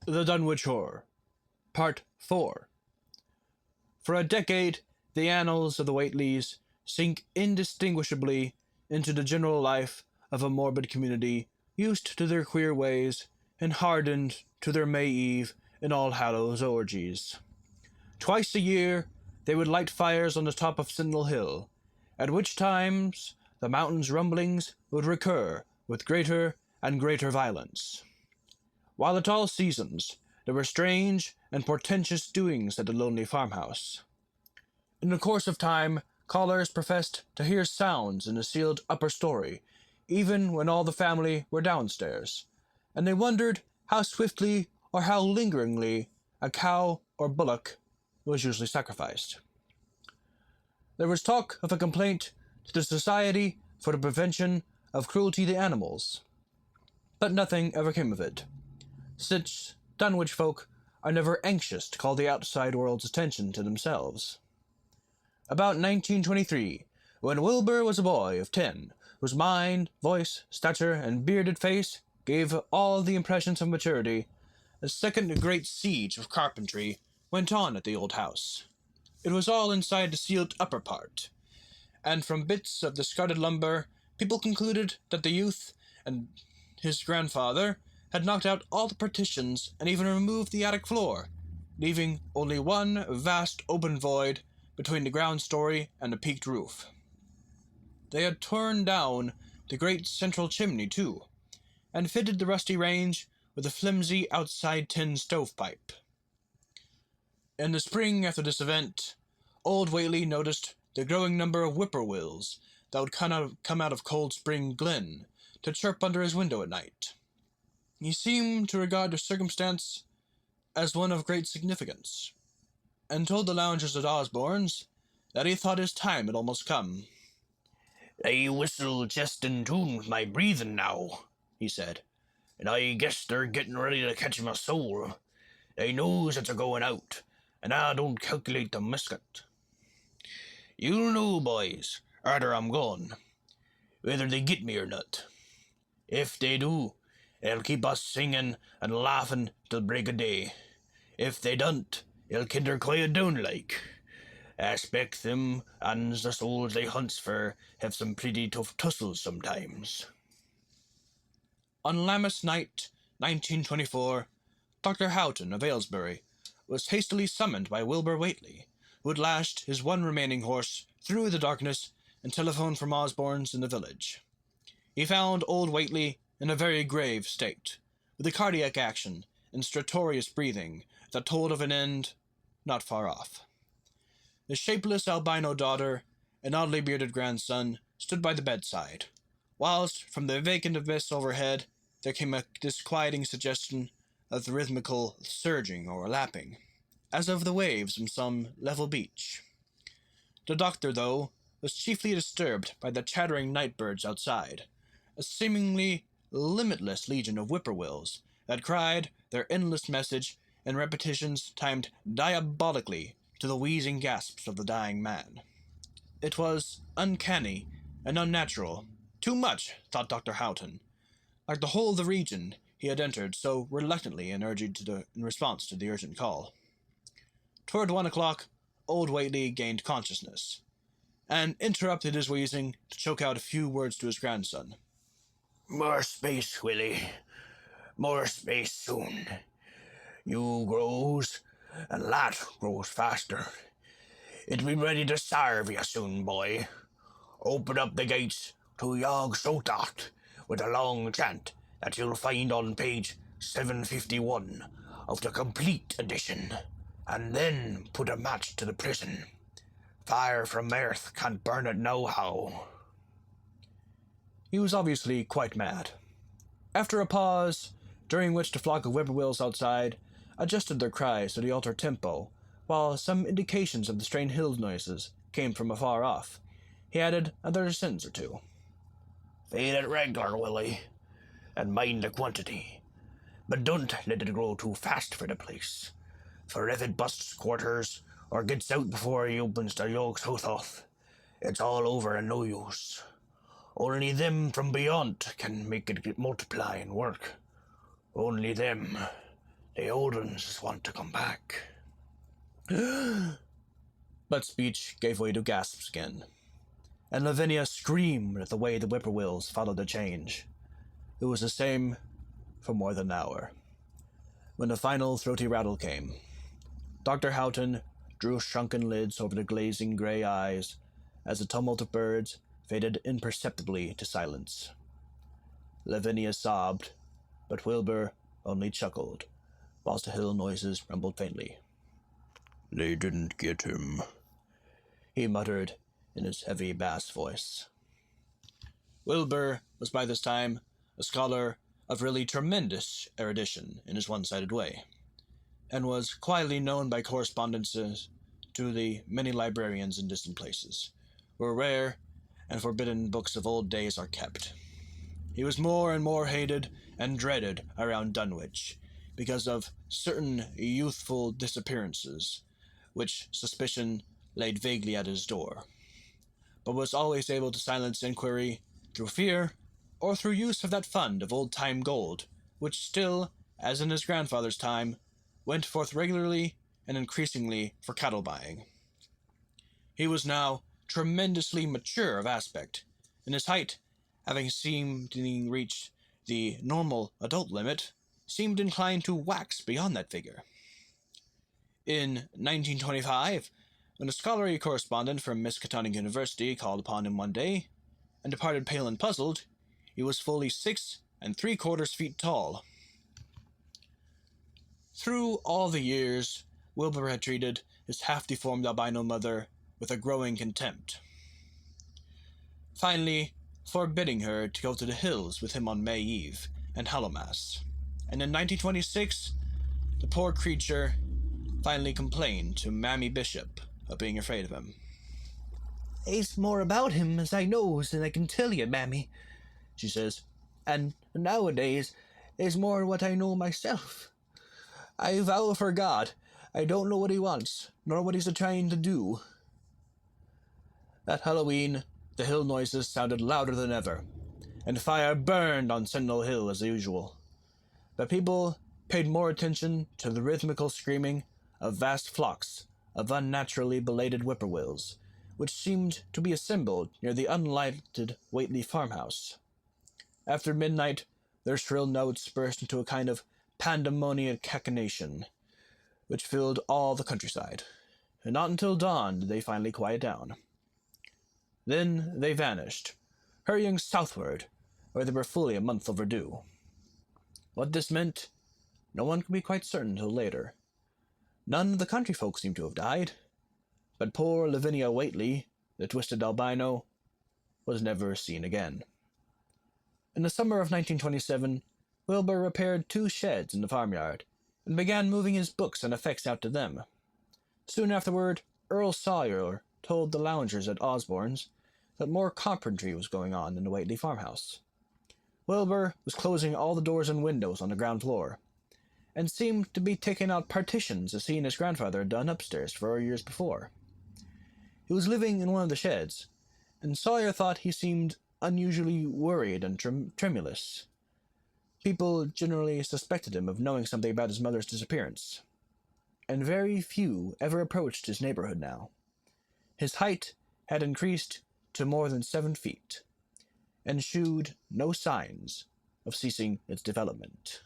The Dunwich Horror, Part 4. For a decade, the annals of the Whateleys sink indistinguishably into the general life of a morbid community used to their queer ways and hardened to their May Eve and All Hallows orgies. Twice a year, they would light fires on the top of Sentinel Hill, at which times the mountain's rumblings would recur with greater and greater violence. While at all seasons, there were strange and portentous doings at the lonely farmhouse. In the course of time, callers professed to hear sounds in the sealed upper story, even when all the family were downstairs, and they wondered how swiftly or how lingeringly a cow or bullock was usually sacrificed. There was talk of a complaint to the Society for the Prevention of Cruelty to Animals, but nothing ever came of it, since Dunwich folk are never anxious to call the outside world's attention to themselves. About 1923, when Wilbur was a boy of 10, whose mind, voice, stature, and bearded face gave all the impressions of maturity, a second great siege of carpentry went on at the old house. It was all inside the sealed upper part, and from bits of discarded lumber, people concluded that the youth and his grandfather had knocked out all the partitions and even removed the attic floor, leaving only one vast open void between the ground story and the peaked roof. They had torn down the great central chimney, too, and fitted the rusty range with a flimsy outside tin stovepipe. In the spring after this event, old Whately noticed the growing number of whippoorwills that would come out of Cold Spring Glen to chirp under his window at night. He seemed to regard the circumstance as one of great significance, and told the loungers at Osborne's that he thought his time had almost come. "They whistle just in tune with my breathing now," he said, "and I guess they're getting ready to catch my soul. They knows it's a-going out, and I don't calculate to miss it. You'll know, boys, arter I'm gone, whether they get me or not. If they do, they'll keep us singing and laughing till break of day. If they don't, they'll kinder quiet down like. I expect them and the souls they hunts for have some pretty tough tussles sometimes." On Lammas night, 1924, Dr. Houghton of Aylesbury was hastily summoned by Wilbur Whately, who had lashed his one remaining horse through the darkness and telephoned from Osborne's in the village. He found old Whately in a very grave state, with a cardiac action and stertorous breathing that told of an end not far off. His shapeless albino daughter and oddly bearded grandson stood by the bedside, whilst from the vacant abyss overhead there came a disquieting suggestion of the rhythmical surging or lapping, as of the waves on some level beach. The doctor, though, was chiefly disturbed by the chattering night birds outside, a seemingly limitless legion of whippoorwills that cried their endless message in repetitions timed diabolically to the wheezing gasps of the dying man. It was uncanny and unnatural, too much, thought Dr. Houghton, like the whole of the region he had entered so reluctantly in response to the urgent call. Toward 1 o'clock, old Whately gained consciousness, and interrupted his wheezing to choke out a few words to his grandson. "More space, Willie. More space soon. You grows, and that grows faster. It'll be ready to sarve you soon, boy. Open up the gates to Yog Sothoth with a long chant that you'll find on page 751 of the complete edition, and then put a match to the prison. Fire from earth can't burn it nohow." He was obviously quite mad. After a pause, during which the flock of whippoorwills outside adjusted their cries to the altered tempo, while some indications of the strange hill noises came from afar off, he added another sentence or two. "Feed it reg'lar, Willie, and mind the quantity. But don't let it grow too fast for the place, for if it busts quarters or gets out before he opens the Yog Sothoth, it's all over and no use. Only them from beyond can make it multiply and work. Only them. The old ones just want to come back. But speech gave way to gasps again, and Lavinia screamed at the way the whippoorwills followed the change. It was the same for more than an hour. When the final throaty rattle came, Dr. Houghton drew shrunken lids over the glazing gray eyes as the tumult of birds faded imperceptibly to silence. Lavinia sobbed, but Wilbur only chuckled, whilst the hill noises rumbled faintly. They didn't get him, he muttered in his heavy bass voice. Wilbur was by this time a scholar of really tremendous erudition in his one-sided way, and was quietly known by correspondences to the many librarians in distant places, where rare and forbidden books of old days are kept. He was more and more hated and dreaded around Dunwich because of certain youthful disappearances, which suspicion laid vaguely at his door, but was always able to silence inquiry through fear or through use of that fund of old-time gold, which still, as in his grandfather's time, went forth regularly and increasingly for cattle buying. He was now tremendously mature of aspect, and his height, having seemingly reached the normal adult limit, seemed inclined to wax beyond that figure. In 1925, when a scholarly correspondent from Miskatonic University called upon him one day, and departed pale and puzzled, he was fully 6 3/4 feet tall. Through all the years, Wilbur had treated his half-deformed albino mother with a growing contempt, finally forbidding her to go to the hills with him on May Eve and Hallowmass. And in 1926, the poor creature finally complained to Mammy Bishop of being afraid of him. "It's more about him as I knows than I can tell you, Mammy," she says, "and nowadays is more what I know myself. I vow for God, I don't know what he wants, nor what he's a-trying to do." At Halloween, the hill noises sounded louder than ever, and fire burned on Sentinel Hill as usual. But people paid more attention to the rhythmical screaming of vast flocks of unnaturally belated whippoorwills, which seemed to be assembled near the unlighted Whately farmhouse. After midnight, their shrill notes burst into a kind of pandemonium cachinnation, which filled all the countryside, and not until dawn did they finally quiet down. Then they vanished, hurrying southward, where they were fully a month overdue. What this meant, no one could be quite certain until later. None of the country folk seemed to have died, but poor Lavinia Whately, the twisted albino, was never seen again. In the summer of 1927, Wilbur repaired 2 sheds in the farmyard, and began moving his books and effects out to them. Soon afterward, Earl Sawyer told the loungers at Osborne's that more carpentry was going on in the Whately farmhouse. Wilbur was closing all the doors and windows on the ground floor, and seemed to be taking out partitions as he and his grandfather had done upstairs 4 years before. He was living in one of the sheds, and Sawyer thought he seemed unusually worried and tremulous. People generally suspected him of knowing something about his mother's disappearance, and very few ever approached his neighborhood now. His height had increased to more than 7 feet, and shewed no signs of ceasing its development.